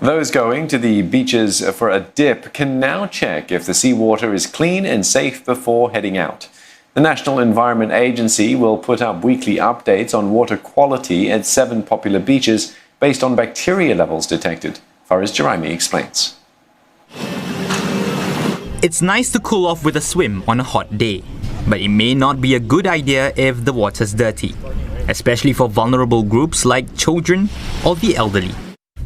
Those going to the beaches for a dip can now check if the seawater is clean and safe before heading out. The National Environment Agency will put up weekly updates on water quality at 7 popular beaches based on bacteria levels detected. Faris Jeremy explains. It's nice to cool off with a swim on a hot day, but it may not be a good idea if the water's dirty, especially for vulnerable groups like children or the elderly.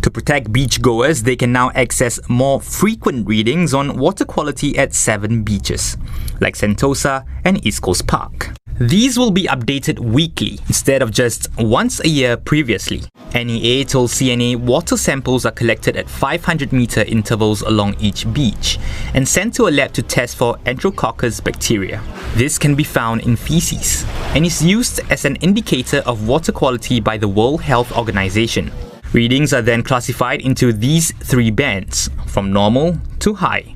To protect beachgoers, they can now access more frequent readings on water quality at 7 beaches, like Sentosa and East Coast Park. These will be updated weekly instead of just once a year previously. NEA told CNA water samples are collected at 500-meter intervals along each beach and sent to a lab to test for Enterococcus bacteria. This can be found in feces and is used as an indicator of water quality by the World Health Organization. Readings are then classified into these 3 bands, from normal to high,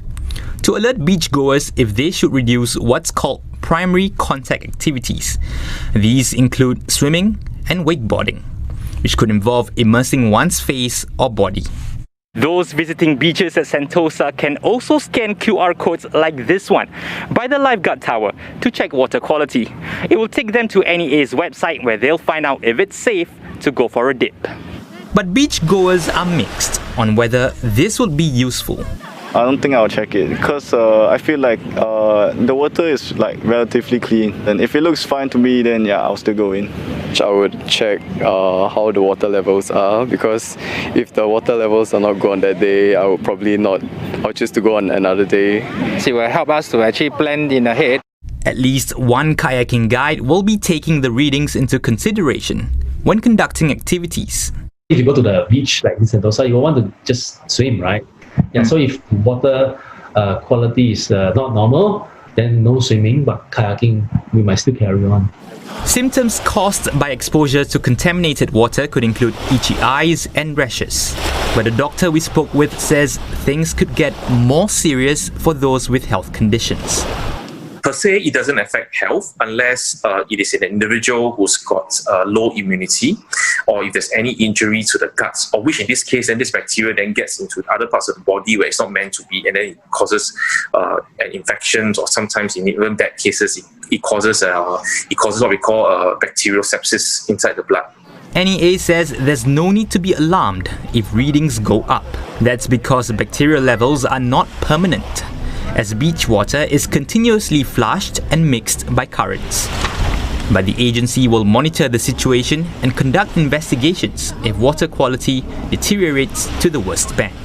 to alert beachgoers if they should reduce what's called primary contact activities. These include swimming and wakeboarding, which could involve immersing one's face or body. Those visiting beaches at Sentosa can also scan QR codes like this one by the Lifeguard Tower to check water quality. It will take them to NEA's website where they'll find out if it's safe to go for a dip. But beachgoers are mixed on whether this would be useful. I don't think I'll check it because I feel like the water is relatively clean, and if it looks fine to me, then yeah, I'll still go in. I would check how the water levels are, because if the water levels are not good on that day, I would probably not. I'll choose to go on another day. It will help us to actually plan in ahead. At least one kayaking guide will be taking the readings into consideration when conducting activities. If you go to the beach like in Sentosa, you want to just swim, right? Yeah, so if water quality is not normal, then no swimming, but kayaking, we might still carry on. Symptoms caused by exposure to contaminated water could include itchy eyes and rashes. But the doctor we spoke with says things could get more serious for those with health conditions. Per se, it doesn't affect health unless it is an individual who's got low immunity, or if there's any injury to the guts, or which in this case, then this bacteria then gets into other parts of the body where it's not meant to be, and then it causes an infection, or sometimes in even bad cases, it causes what we call bacterial sepsis inside the blood. NEA says there's no need to be alarmed if readings go up. That's because bacterial levels are not permanent, as beach water is continuously flushed and mixed by currents. But the agency will monitor the situation and conduct investigations if water quality deteriorates to the worst band.